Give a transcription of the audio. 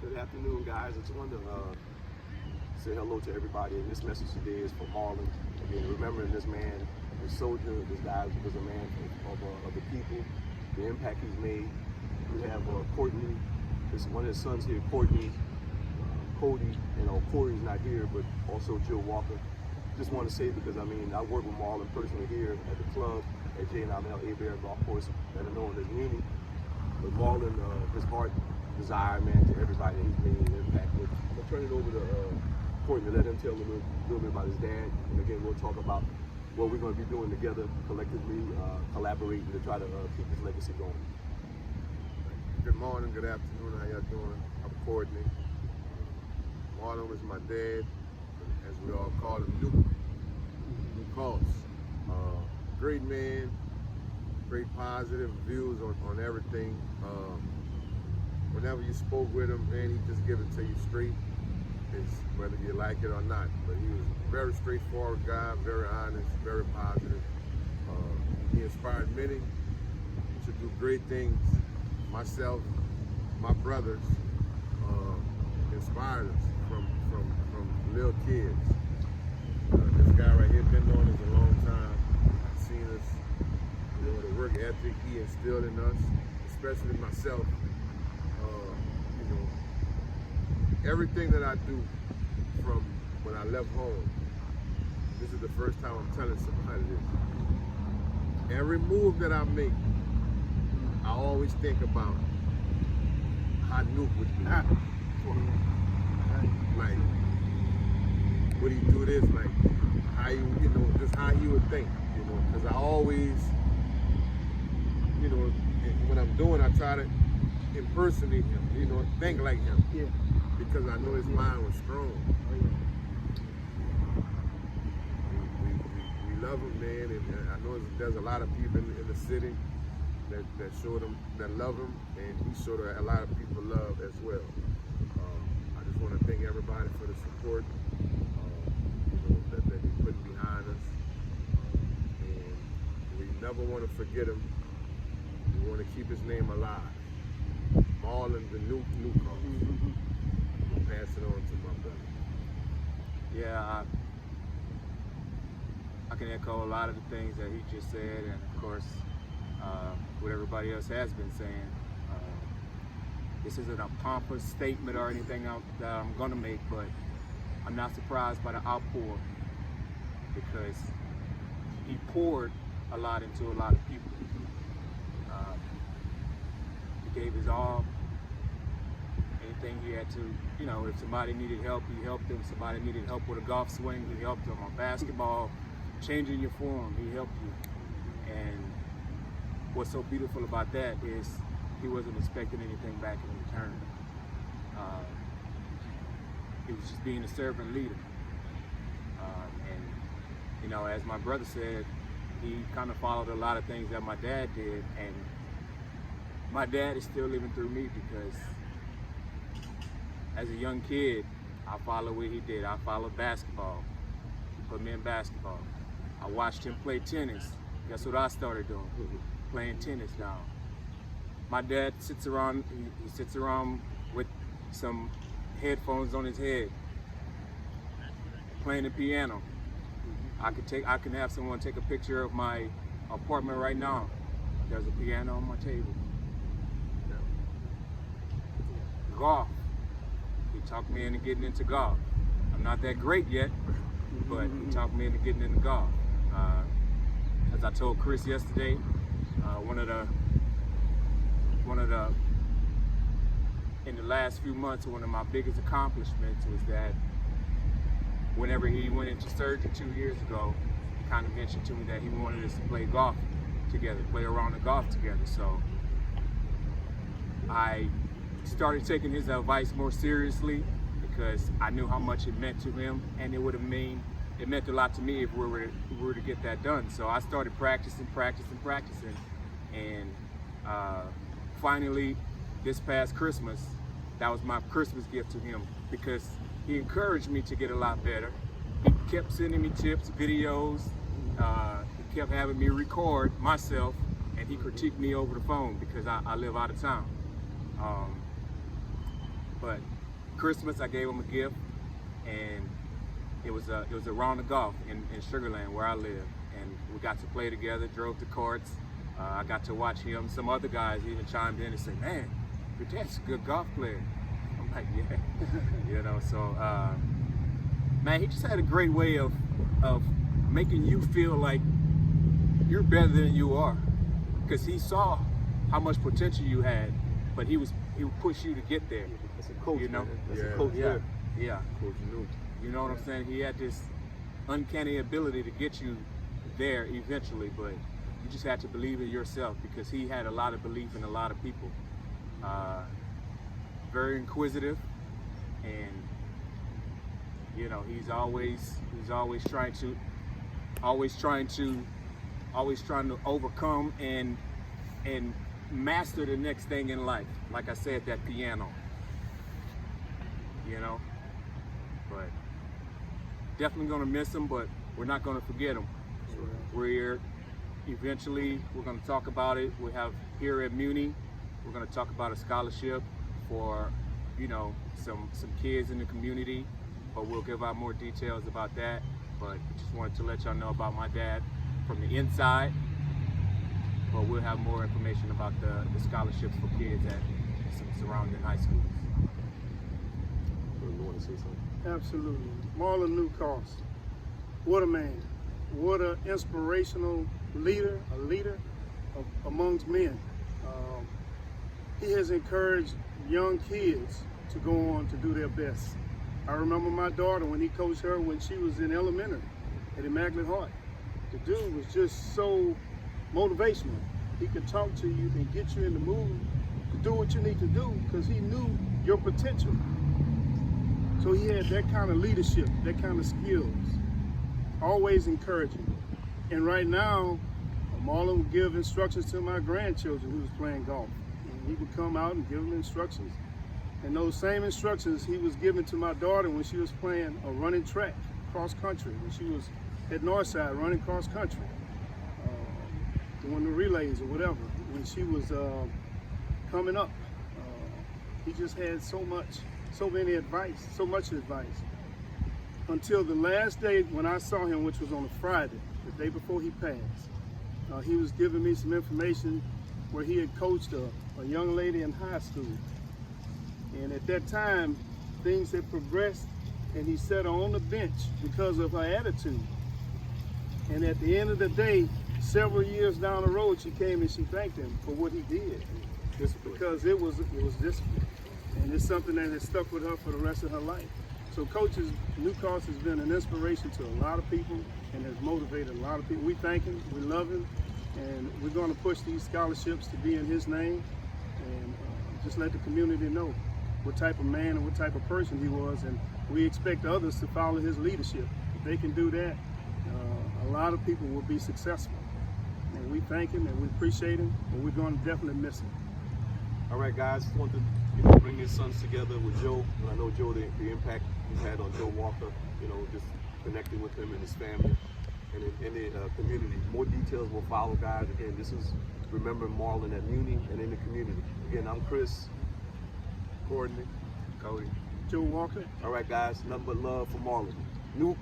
Good afternoon, guys. I just wanted to say hello to everybody. And this message today is for Marlon. Again, remembering this man, this soldier, this guy was a man of the people, the impact he's made. We have Courtney, one of his sons here, Courtney, Cody, Coray's not here, but also Joe Walker. Just want to say, because I work with Marlon personally here at the club at Lionel Hebert golf course, better known as Muni. But Marlon, his heart desire, man, to everybody that he's made an impact with. I'm gonna turn it over to Courtney, let him tell a little bit about his dad, and again, we'll talk about what we're going to be doing together, collectively, collaborating to try to keep his legacy going. Good morning, good afternoon, how y'all doing? I'm Courtney. Marlon was my dad, as we all call him, Newcoste. Great man, great positive views on everything. Whenever you spoke with him, man, he just give it to you straight, whether you like it or not. But he was a very straightforward guy, very honest, very positive. He inspired many to do great things. Myself, my brothers, inspired us from little kids. This guy right here been knowing us a long time, seen us, the work ethic he instilled in us, especially myself. Everything that I do from when I left home, this is the first time I'm telling somebody this. Every move that I make, I always think about how Nuke would do. Like, would he do this? Like, how just how he would think, because I always, when I'm doing, I try to impersonate him, think like him. Yeah. Because I know his mind was strong. We love him, man, and I know there's a lot of people in the city that showed him, that love him, and he showed a lot of people love as well. I just want to thank everybody for the support that he put behind us, and we never want to forget him. We want to keep his name alive. Marlon the Newcoste. Pass it on to my brother. Yeah, I can echo a lot of the things that he just said, and of course, what everybody else has been saying. This isn't a pompous statement or anything that I'm gonna make, but I'm not surprised by the outpour, because he poured a lot into a lot of people. He gave his all. Anything he had to, if somebody needed help, he helped them. Somebody needed help with a golf swing, he helped them. On basketball, changing your form, he helped you. And what's so beautiful about that is he wasn't expecting anything back in return. He was just being a servant leader. And as my brother said, he kind of followed a lot of things that my dad did, and my dad is still living through me, because as a young kid, I followed what he did. I followed basketball. He put me in basketball. I watched him play tennis. Guess what I started doing? Playing tennis now. My dad sits around, he sits around with some headphones on his head, playing the piano. I can have someone take a picture of my apartment right now. There's a piano on my table. Golf. He talked me into getting into golf. I'm not that great yet, but he talked me into getting into golf. As I told Chris yesterday, one of the in the last few months, one of my biggest accomplishments was that whenever he went into surgery 2 years ago, he kind of mentioned to me that he wanted us to play golf together, play around the golf together. So I started taking his advice more seriously, because I knew how much it meant to him, and it meant a lot to me if we were to get that done. So I started practicing, and finally, this past Christmas, that was my Christmas gift to him, because he encouraged me to get a lot better. He kept sending me tips, videos. He kept having me record myself, and he critiqued me over the phone because I live out of town. But Christmas, I gave him a gift, and it was a round of golf in Sugarland where I live, and we got to play together. Drove to courts. I got to watch him. Some other guys even chimed in and said, "Man, your dad's a good golf player." I'm like, "Yeah," you know. So, man, he just had a great way of making you feel like you're better than you are, because he saw how much potential you had, but he would push you to get there. That's a coach, you know. man. That's Yeah. a coach. Yeah, yeah. Coach New. You know what I'm saying? He had this uncanny ability to get you there eventually, but you just had to believe in yourself, because he had a lot of belief in a lot of people. Very inquisitive, and you know, he's always trying to overcome and master the next thing in life. Like I said, that piano. You know, but definitely gonna miss him, but we're not gonna forget him. We're gonna talk about it. We have here at Muni, we're gonna talk about a scholarship for, you know, some kids in the community, but we'll give out more details about that. But just wanted to let y'all know about my dad from the inside, but we'll have more information about the scholarships for kids at some surrounding high schools. You want to say something? Absolutely. Marlon Newcoste, what a man. What an inspirational leader, a leader amongst men. He has encouraged young kids to go on to do their best. I remember my daughter when he coached her when she was in elementary at Immaculate Heart. The dude was just so motivational. He could talk to you and get you in the mood to do what you need to do, because he knew your potential. So he had that kind of leadership, that kind of skills, always encouraging. And right now, Marlon would give instructions to my grandchildren who was playing golf. And he would come out and give them instructions. And those same instructions he was giving to my daughter when she was playing a running track, cross country, when she was at Northside running cross country, doing the relays or whatever. When she was coming up, he just had so much advice. Until the last day when I saw him, which was on a Friday, the day before he passed. He was giving me some information where he had coached a young lady in high school. And at that time, things had progressed, and he set her on the bench because of her attitude. And at the end of the day, several years down the road, she came and she thanked him for what he did. Because it was discipline. And it's something that has stuck with her for the rest of her life. So Coach Newcoste has been an inspiration to a lot of people and has motivated a lot of people. We thank him, we love him, and we're going to push these scholarships to be in his name, and just let the community know what type of man and what type of person he was, and we expect others to follow his leadership. If they can do that, a lot of people will be successful. And we thank him and we appreciate him, and we're going to definitely miss him. All right, guys, just want to bring his sons together with Joe. And I know Joe, the impact he's had on Joe Walker, just connecting with him and his family and in the community. More details will follow, guys. Again, this is Remembering Marlon at Muni and in the community. Again, I'm Chris. Courtney. Cody. Joe Walker. All right, guys, nothing but love for Marlon. Nuke.